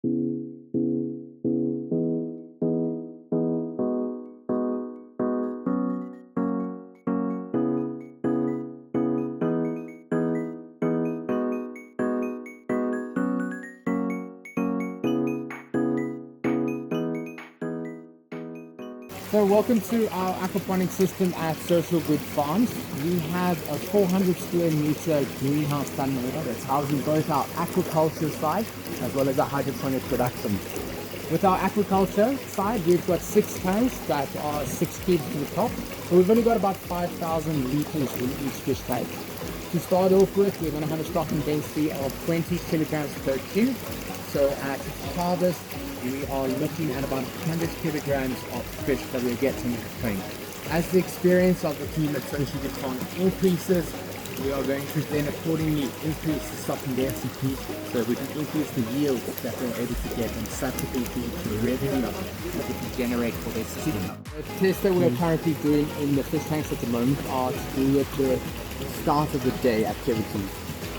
So welcome to our aquaponic system at Social Good Farms. We have a 400 square meter greenhouse tunnel that's housing both our aquaculture side as well as our hydroponic production. With our aquaculture side, we've got 6 tanks that are 6 feet to the top. So we've only got about 5,000 liters in each fish tank. To start off with, we're going to have a stocking density of 20 kilograms per cube. So at harvest, we are looking at about 100 kilograms of fish that we're getting in the tank. As the experience of the team at Social Good Farms increases, we are going to then accordingly increase the stocking density so we can increase the yield that we're able to get and subsequently the revenue that we can generate for this system. The tests that we're currently doing in the fish tanks at the moment are to do with the start of the day activities.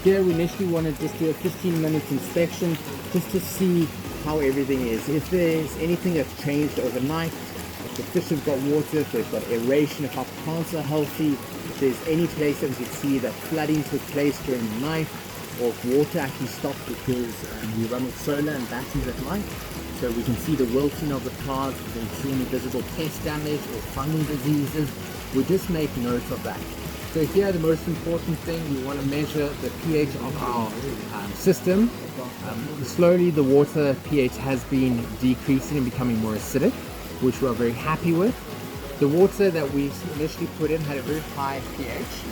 Here we initially want to just do a 15-minute inspection just to see how everything is. If there's anything that's changed overnight, if the fish have got water, if they've got aeration, if our plants are healthy, if there's any place that we can see that flooding took place during the night, or if water actually stopped because we run with solar and batteries at night, so we can see the wilting of the plants, if we see any visible pest damage or fungal diseases, we just make note of that. So here the most important thing, we want to measure the pH of our system. Slowly the water pH has been decreasing and becoming more acidic, which we're very happy with. The water that we initially put in had a very high pH,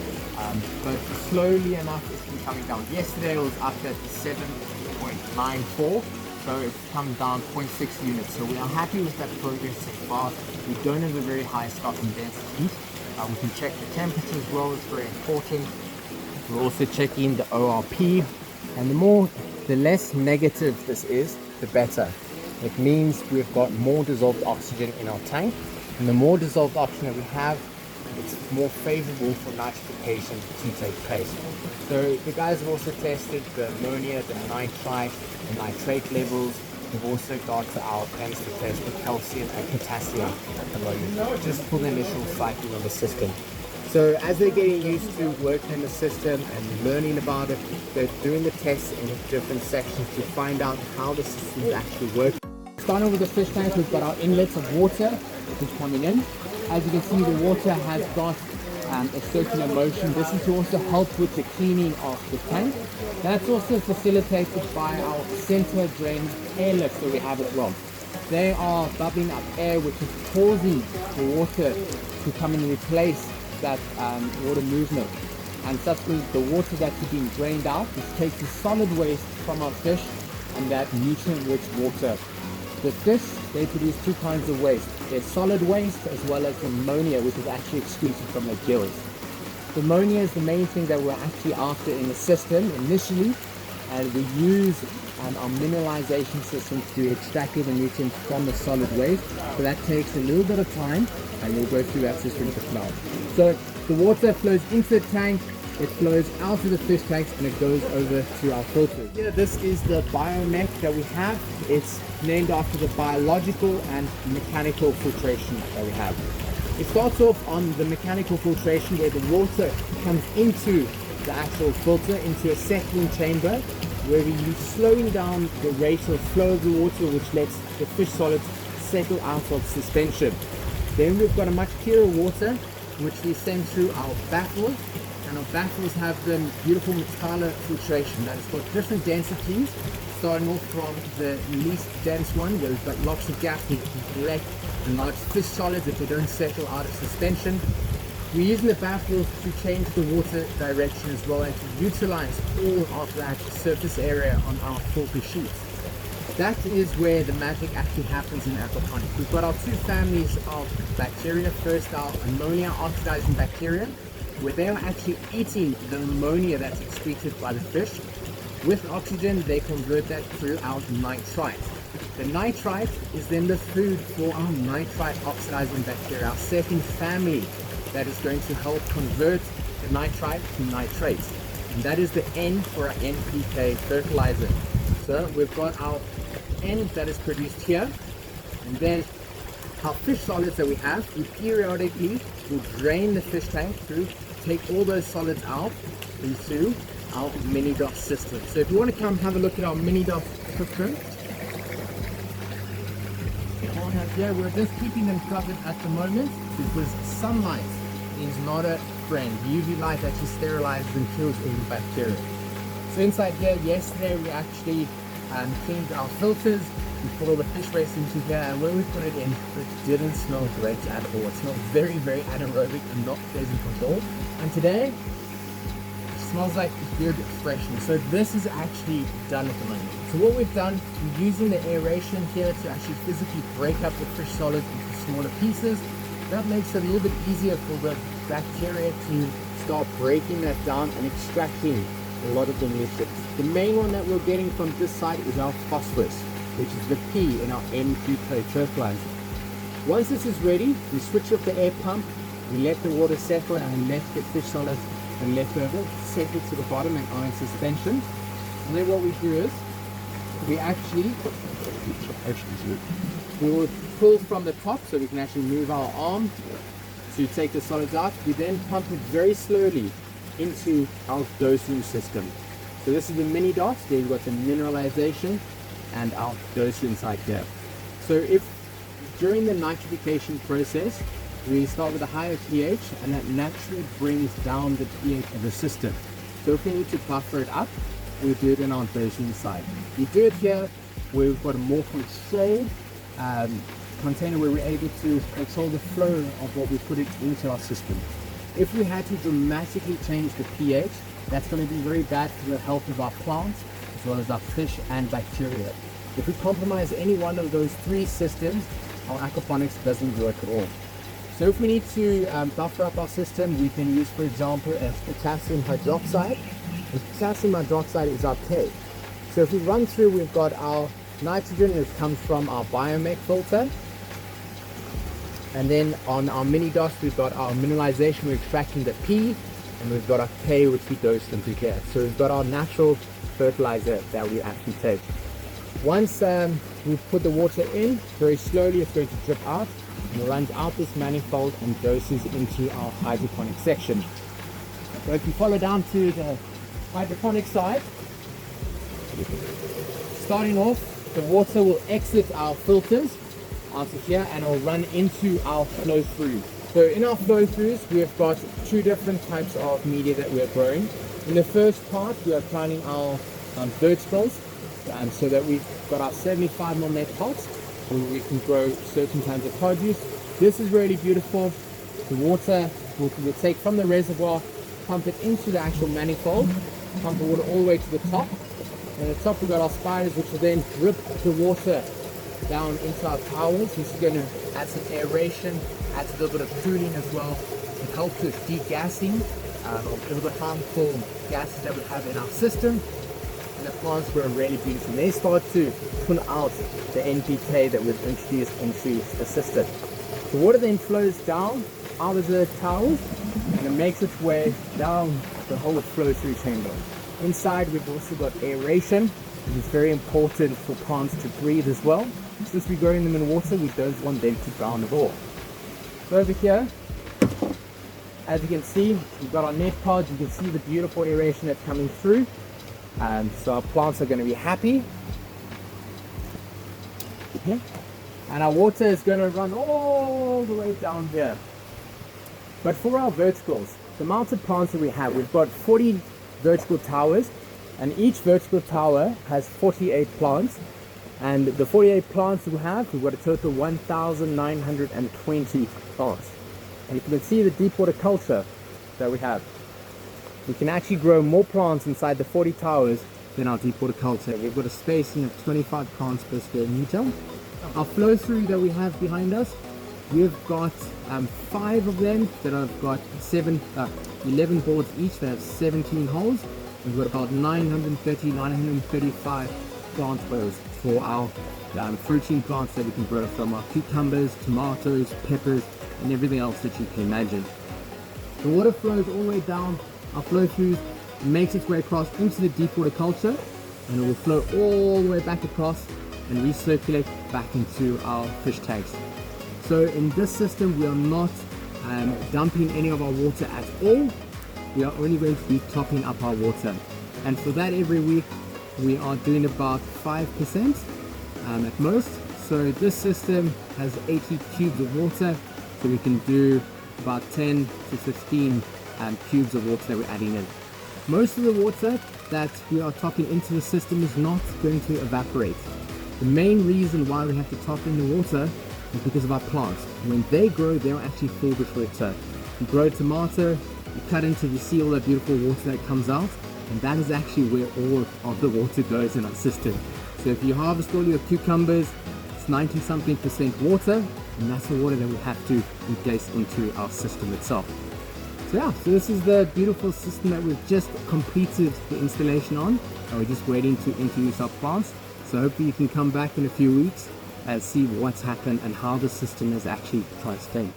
but slowly enough it's been coming down. Yesterday it was up at 7.94, so it's come down 0.6 units. So we are happy with that progress so far. We don't have a very high stocking density. We can check the temperature as well, it's very important. We're also checking the ORP, and the less negative this is, the better. It means we've got more dissolved oxygen in our tank, and the more dissolved oxygen that we have, it's more favorable for nitrification to take place. So the guys have also tested the ammonia, the nitrite, the nitrate levels. We've also got our plans to test the calcium and potassium at the moment, just for the initial cycling of the system. So as they're getting used to working in the system and learning about it, they're doing the tests in different sections to find out how the system is actually working. Starting with the fish tank, we've got our inlets of water, which is coming in. As you can see, the water has got a circular motion. This is to also help with the cleaning of the tank. That's also facilitated by our center drain airlifts that we have as well. They are bubbling up air, which is causing the water to come and replace that water movement. And subsequently, the water that's being drained out, which takes the solid waste from our fish and that nutrient-rich water. The fish, they produce 2 kinds of waste. There's solid waste as well as ammonia, which is actually excreted from their gills. The ammonia is the main thing that we're actually after in the system initially, and we use our mineralization system to extract all the nutrients from the solid waste. So that takes a little bit of time, and we'll go through that system just now. So the water flows into the tank, it flows out of the fish tanks, and it goes over to our filters. Here, this is the biomech that we have. It's named after the biological and mechanical filtration that we have. It starts off on the mechanical filtration where the water comes into the actual filter, into a settling chamber, where we're slowing down the rate of flow of the water, which lets the fish solids settle out of suspension. Then we've got a much clearer water, which we send through our baffles, and our baffles have the beautiful metallo filtration that has got different densities, starting off from the least dense one, where we've got lots of gaps and we can collect the large fish solids if they don't settle out of suspension. We're using the baffles to change the water direction as well and to utilize all of that surface area on our filter sheets. That is where the magic actually happens in aquaponics. We've got our 2 families of bacteria. First, our ammonia oxidizing bacteria, where they are actually eating the ammonia that's excreted by the fish. With oxygen, they convert that through our nitrite. The nitrite is then the food for our nitrite oxidizing bacteria, our second family that is going to help convert the nitrite to nitrates. And that is the N for our NPK fertilizer. So we've got our end that is produced here. And then our fish solids that we have, we periodically will drain the fish tank through, take all those solids out into our mini DOS system. So if you want to come have a look at our mini DOS footprint, here we're just keeping them covered at the moment because sunlight is not a friend. UV light actually sterilizes and kills all the bacteria. So inside here, yesterday we actually cleaned our filters. We put all the fish waste into here, and when we put it in, it didn't smell great at all. It smelled very, very anaerobic and not pleasant at all. And today, it smells like good freshness. So this is actually done at the moment. So what we've done, we're using the aeration here to actually physically break up the fish solids into smaller pieces. That makes it a little bit easier for the bacteria to start breaking that down and extracting a lot of the nutrients. The main one that we're getting from this side is our phosphorus, which is the P in our NP clay fertilizer. Once this is ready, we switch off the air pump, we let the water settle, and let the fish solids and leftover settle to the bottom and are in suspension. And then what we do is we will pull from the top so we can actually move our arm to take the solids out. We then pump it very slowly into our dosing system. So this is the mini DOS. There you've got the mineralization and our dose inside here. So if during the nitrification process we start with a higher pH, and that naturally brings down the pH of the system. So if we need to buffer it up, we do it in our dosing side. We do it here where we've got a more controlled container where we're able to control the flow of what we put it into our system. If we had to dramatically change the pH, that's going to be very bad for the health of our plants as well as our fish and bacteria. If we compromise any one of those three systems, our aquaponics doesn't work at all. So if we need to buffer up our system, we can use, for example, a potassium hydroxide. The potassium hydroxide is our K. So if we run through, we've got our nitrogen that comes from our biomech filter. And then on our mini DOS, we've got our mineralization, we're extracting the P, and we've got our K, which we dose them to here. So we've got our natural fertilizer that we actually take. Once we put the water in, very slowly it's going to drip out, and it runs out this manifold and doses into our hydroponic section. So if you follow down to the hydroponic side, starting off, the water will exit our filters onto here and it will run into our flow through. So in our flow throughs, we have got two different types of media that we are growing. In the first part, we are planting our verticals, so that we've got our 75mm net pots where we can grow certain kinds of produce. This is really beautiful. The water we'll take from the reservoir, pump it into the actual manifold, pump the water all the way to the top. And at the top we've got our spiders, which will then drip the water down into our towers. This is going to add some aeration, adds a little bit of cooling as well. It helps with degassing of all the harmful gases that we have in our system. And the plants grow really beautiful. They start to pull out the NPK that we've introduced into the system. The water then flows down out of the towers and it makes its way down the whole flow through chamber. Inside we've also got aeration, which is very important for plants to breathe as well. Since we're growing them in water, we don't want them to drown at all. So over here, as you can see, we've got our net pods. You can see the beautiful aeration that's coming through. So our plants are going to be happy. Okay. And our water is going to run all the way down here. But for our verticals, the amount of plants that we have, we've got 40 vertical towers, and each vertical tower has 48 plants. And the 48 plants we have, we've got a total of 1,920 plants. And you can see the deep water culture that we have. We can actually grow more plants inside the 40 towers than our deep water culture. We've got a spacing of 25 plants per square meter. Our flow through that we have behind us, we've got 5 of them that have got 11 boards each that have 17 holes. We've got about 935 plant rows for our fruiting plants that we can grow, from our cucumbers, tomatoes, peppers, and everything else that you can imagine. The water flows all the way down our flow throughs, makes its way across into the deep water culture, and it will flow all the way back across and recirculate back into our fish tanks. So in this system, we are not dumping any of our water at all. We are only going to be topping up our water. And for that, every week, we are doing about 5% at most. So this system has 80 cubes of water, so we can do about 10 to 15 cubes of water that we're adding in. Most of the water that we are topping into the system is not going to evaporate. The main reason why we have to top in the water is because of our plants. When they grow, they'll actually fall before it's turn. You grow a tomato, you cut into, you see all that beautiful water that comes out, and that is actually where all of the water goes in our system. So if you harvest all your cucumbers, it's 90-something% water, and that's the water that we have to replace into our system itself. So yeah, so this is the beautiful system that we've just completed the installation on, and we're just waiting to introduce our plants. So hopefully you can come back in a few weeks and see what's happened and how the system has actually transformed.